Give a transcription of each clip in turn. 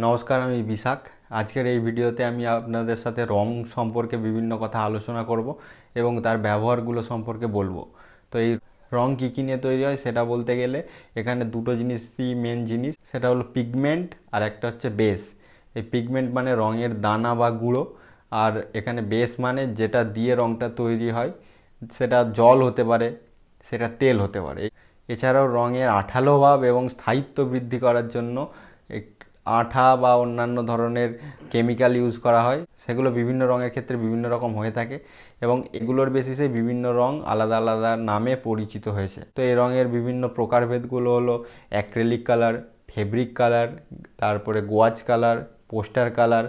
নমস্কার, আমি বিশাখ। আজকের এই ভিডিওতে আমি আপনাদের সাথে রং সম্পর্কে বিভিন্ন কথা আলোচনা করব এবং তার ব্যবহারগুলো সম্পর্কে বলবো। তো এই রং কী কী নিয়ে তৈরি হয় সেটা বলতে গেলে এখানে দুটো জিনিসই মেন জিনিস, সেটা হলো পিগমেন্ট আর একটা হচ্ছে বেস। এই পিগমেন্ট মানে রঙের দানা বা গুঁড়ো, আর এখানে বেস মানে যেটা দিয়ে রঙটা তৈরি হয়, সেটা জল হতে পারে, সেটা তেল হতে পারে। এছাড়াও রঙের আঠালো ভাব এবং স্থায়িত্ব বৃদ্ধি করার জন্য আঠা বা অন্যান্য ধরনের কেমিক্যাল ইউজ করা হয়, সেগুলো বিভিন্ন রঙের ক্ষেত্রে বিভিন্ন রকম হয়ে থাকে এবং এগুলোর বেসিসে বিভিন্ন রং আলাদা আলাদা নামে পরিচিত হয়েছে। তো এই রঙের বিভিন্ন প্রকারভেদগুলো হলো অ্যাক্রেলিক কালার, ফেব্রিক কালার, তারপরে gouache colour, poster colour,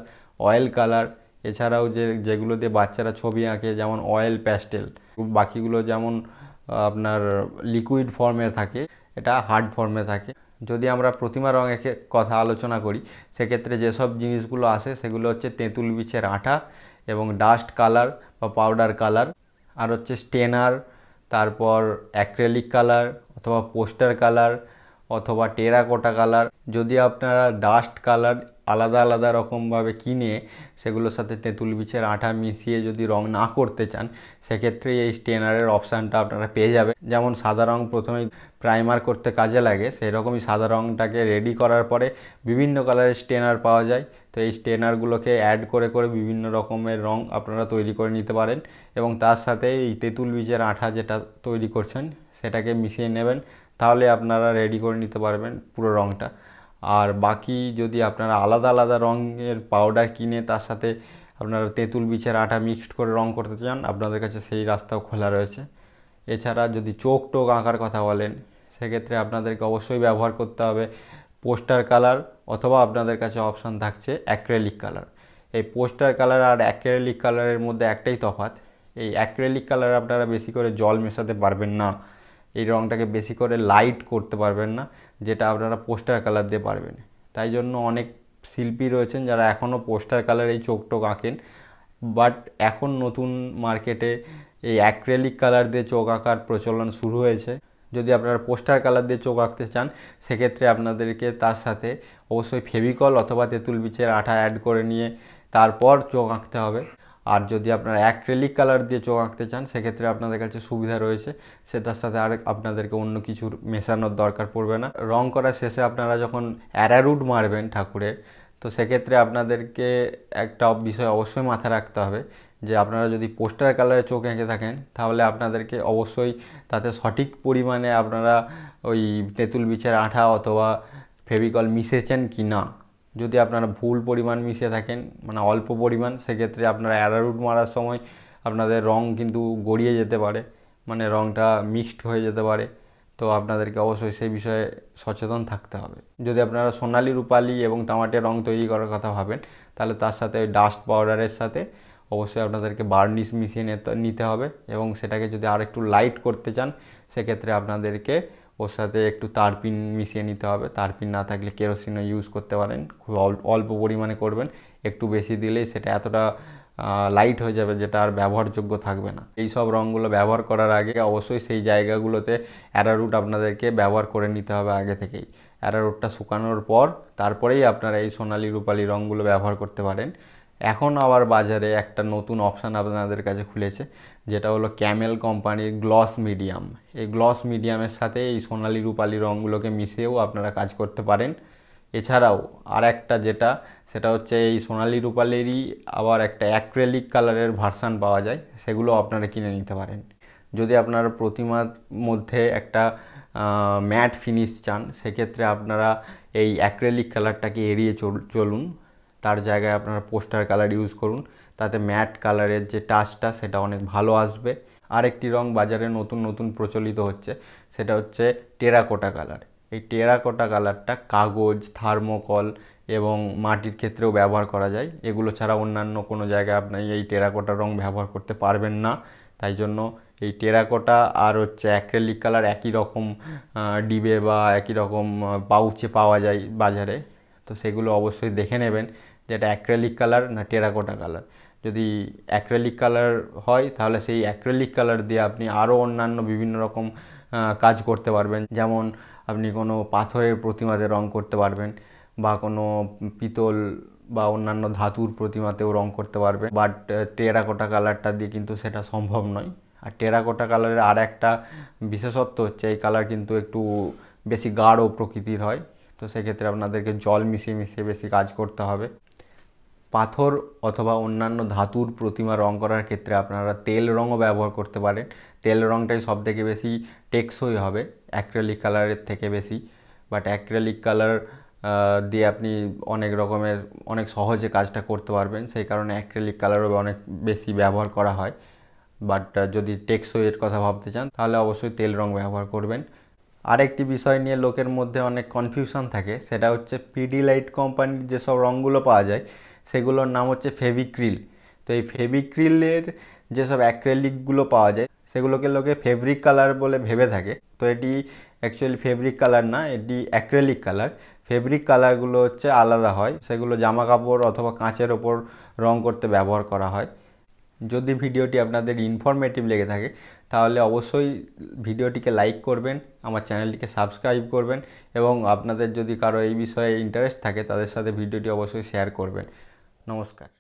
oil colour. এছাড়াও যেগুলো দিয়ে বাচ্চারা ছবি আঁকে, যেমন অয়েল প্যাস্টেল। বাকিগুলো যেমন আপনার লিকুইড ফর্মে থাকে, এটা হার্ড ফর্মে থাকে। যদি আমরা প্রতিমা রঙের কথা আলোচনা করি, সেক্ষেত্রে যেসব জিনিসগুলো আসে সেগুলো হচ্ছে তেঁতুল বীজের আঠা এবং ডাস্ট কালার বা পাউডার কালার, আর হচ্ছে স্টেনার, তারপর অ্যাক্রেলিক কালার অথবা পোস্টার কালার অথবা টেরাকোটা কালার। যদি আপনারা ডাস্ট কালার আলাদা আলাদা রকমভাবে কিনে সেগুলোর সাথে তেঁতুল বীজের আঠা মিশিয়ে যদি রং না করতে চান, সেক্ষেত্রে এই স্টেনারের অপশানটা আপনারা পেয়ে যাবেন। যেমন সাদা রং প্রথমে প্রাইমার করতে কাজে লাগে, সেই রকমই সাদা রংটাকে রেডি করার পরে বিভিন্ন কালারের স্টেনার পাওয়া যায়। তো এই স্টেনারগুলোকে অ্যাড করে করে বিভিন্ন রকমের রং আপনারা তৈরি করে নিতে পারেন এবং তার সাথে এই তেঁতুল বীজের আঠা যেটা তৈরি করছেন সেটাকে মিশিয়ে নেবেন, তাহলে আপনারা রেডি করে নিতে পারবেন পুরো রঙটা। আর বাকি যদি আপনারা আলাদা আলাদা রঙের পাউডার কিনে তার সাথে আপনারা তেঁতুল বীজের আঠা মিক্সড করে রং করতে চান, আপনাদের কাছে সেই রাস্তাও খোলা রয়েছে। এছাড়া যদি চোখ টোক আঁকার কথা বলেন, সেক্ষেত্রে আপনাদেরকে অবশ্যই ব্যবহার করতে হবে পোস্টার কালার, অথবা আপনাদের কাছে অপশান থাকছে অ্যাক্রেলিক কালার। এই পোস্টার কালার আর অ্যাক্রেলিক কালারের মধ্যে একটাই তফাৎ, এই অ্যাক্রেলিক কালার আপনারা বেশি করে জল মেশাতে পারবেন না, এই রঙটাকে বেশি করে লাইট করতে পারবেন না, যেটা আপনারা পোস্টার কালার দিয়ে পারবেন। তাই জন্য অনেক শিল্পী রয়েছেন যারা এখনও পোস্টার কালার এই চোখ টোক আঁকেন, বাট এখন নতুন মার্কেটে এই অ্যাক্রেলিক কালার দিয়ে চোখ আঁকার প্রচলন শুরু হয়েছে। যদি আপনারা পোস্টার কালার দিয়ে চোখ আঁকতে চান, সেক্ষেত্রে আপনাদেরকে তার সাথে অবশ্যই ফেভিকল অথবা তেঁতুল বীজের আঠা অ্যাড করে নিয়ে তারপর চোখ আঁকতে হবে। আর যদি আপনারা অ্যাক্রেলিক কালার দিয়ে চোখ আঁকতে চান, সেক্ষেত্রে আপনাদের কাছে সুবিধা রয়েছে, সেটার সাথে আর আপনাদেরকে অন্য কিছুর মেশানোর দরকার পড়বে না। রং করার শেষে আপনারা যখন অ্যারারুট মারবেন ঠাকুরের, তো সেক্ষেত্রে আপনাদেরকে একটা বিষয় অবশ্যই মাথায় রাখতে হবে যে আপনারা যদি পোস্টার কালারে চোখ এঁকে থাকেন, তাহলে আপনাদেরকে অবশ্যই তাতে সঠিক পরিমাণে আপনারা ওই তেঁতুল বীজের আঠা অথবা ফেভিকল মিশিয়েছেন কি না। যদি আপনারা ভুল পরিমাণ মিশিয়ে থাকেন, মানে অল্প পরিমাণ, সেক্ষেত্রে আপনারা অ্যারারুট মারার সময় আপনাদের রং কিন্তু গড়িয়ে যেতে পারে, মানে রংটা মিক্সড হয়ে যেতে পারে। তো আপনাদেরকে অবশ্যই সেই বিষয়ে সচেতন থাকতে হবে। যদি আপনারা সোনালি, রূপালি এবং তামাটে রং তৈরি করার কথা ভাবেন, তাহলে তার সাথে ডাস্ট পাউডারের সাথে অবশ্যই আপনাদেরকে বার্নিশ মিশিয়ে নিতে হবে এবং সেটাকে যদি আর একটু লাইট করতে চান, সেক্ষেত্রে আপনাদেরকে ওর সাথে একটু তারপিন মিশিয়ে নিতে হবে। তারপিন না থাকলে কেরোসিনও ইউজ করতে পারেন, খুব অল্প পরিমাণে করবেন, একটু বেশি দিলেই সেটা এতটা লাইট হয়ে যাবে যেটা আর ব্যবহারযোগ্য থাকবে না। এই সব রঙগুলো ব্যবহার করার আগে অবশ্যই সেই জায়গাগুলোতে অ্যারারুট আপনাদেরকে ব্যবহার করে নিতে হবে আগে থেকেই। অ্যারারুটটা শুকানোর পর তারপরেই আপনারা এই সোনালি, রূপালি রঙগুলো ব্যবহার করতে পারেন। এখন আবার বাজারে একটা নতুন অপশান আপনাদের কাছে খুলেছে, যেটা হলো ক্যামেল কোম্পানির গ্লস মিডিয়াম। এই গ্লস মিডিয়ামের সাথে এই সোনালি, রূপালি রঙগুলোকে মিশিয়েও আপনারা কাজ করতে পারেন। এছাড়াও আর একটা যেটা, সেটা হচ্ছে এই সোনালি, রূপালিরই আবার একটা অ্যাক্রেলিক কালারের ভার্সান পাওয়া যায়, সেগুলো আপনারা কিনে নিতে পারেন। যদি আপনারা প্রতিমার মধ্যে একটা ম্যাট ফিনিশ চান, সেক্ষেত্রে আপনারা এই অ্যাক্রেলিক কালারটাকে এড়িয়ে চলুন, তার জায়গায় আপনারা পোস্টার কালার ইউজ করুন, তাতে ম্যাট কালারের যে টাচটা সেটা অনেক ভালো আসবে। আরেকটি রং বাজারে নতুন নতুন প্রচলিত হচ্ছে, সেটা হচ্ছে টেরাকোটা কালার। এই টেরাকোটা কালারটা কাগজ, থার্মোকল এবং মাটির ক্ষেত্রেও ব্যবহার করা যায়। এগুলো ছাড়া অন্যান্য কোনো জায়গায় আপনি এই টেরাকোটা রং ব্যবহার করতে পারবেন না। তাই জন্য এই টেরাকোটা আর হচ্ছে অ্যাক্রেলিক কালার একই রকম ডিবে বা একই রকম পাউচে পাওয়া যায় বাজারে। তো সেগুলো অবশ্যই দেখে নেবেন যে এটা অ্যাক্রেলিক কালার না টেরাকোটা কালার। যদি অ্যাক্রেলিক কালার হয় তাহলে সেই অ্যাক্রেলিক কালার দিয়ে আপনি আরও অন্যান্য বিভিন্ন রকম কাজ করতে পারবেন। যেমন আপনি কোনো পাথরের প্রতিমাতে রং করতে পারবেন, বা কোনো পিতল বা অন্যান্য ধাতুর প্রতিমাতেও রং করতে পারবেন। বাট টেরাকোটা কালারটা দিয়ে কিন্তু সেটা সম্ভব নয়। আর টেরাকোটা কালারের আর একটা বিশেষত্ব হচ্ছে এই কালার কিন্তু একটু বেশি গাঢ় প্রকৃতির হয়, তো সেক্ষেত্রে আপনাদেরকে জল মিশিয়ে মিশিয়ে বেশি কাজ করতে হবে। পাথর অথবা অন্যান্য ধাতুর প্রতিমা রং করার ক্ষেত্রে আপনারা তেল রঙও ব্যবহার করতে পারেন। তেল রঙটাই সবথেকে বেশি টেকসই হবে অ্যাক্রেলিক কালারের থেকে বেশি। বাট অ্যাক্রেলিক কালার দিয়ে আপনি অনেক সহজে কাজটা করতে পারবেন, সেই কারণে অ্যাক্রেলিক কালারও অনেক বেশি ব্যবহার করা হয়। বাট যদি টেকসইয়ের কথা ভাবতে চান তাহলে অবশ্যই তেল রং ব্যবহার করবেন। আরেকটি বিষয় নিয়ে লোকের মধ্যে অনেক কনফিউশন থাকে, সেটা হচ্ছে পিডিলাইট কোম্পানির যেসব রঙগুলো পাওয়া যায় সেগুলোর নাম হচ্ছে ফেভিক্রিল। তো এই ফেভিক্রিলের যেসব অ্যাক্রেলিকগুলো পাওয়া যায় সেগুলোকে লোকে ফেব্রিক কালার বলে ভেবে থাকে। তো এটি অ্যাকচুয়ালি ফেব্রিক কালার না, এটি অ্যাক্রেলিক কালার। ফেব্রিক কালারগুলো হচ্ছে আলাদা হয়, সেগুলো জামা কাপড় অথবা কাঁচের ওপর রং করতে ব্যবহার করা হয়। যদি ভিডিওটি আপনাদের ইনফরমেটিভ লেগে থাকে তাহলে অবশ্যই ভিডিওটিকে লাইক করবেন, আমার চ্যানেলটিকে সাবস্ক্রাইব করবেন, এবং আপনাদের যদি কারো এই বিষয়ে ইন্টারেস্ট থাকে তাদের সাথে ভিডিওটি অবশ্যই শেয়ার করবেন। নমস্কার।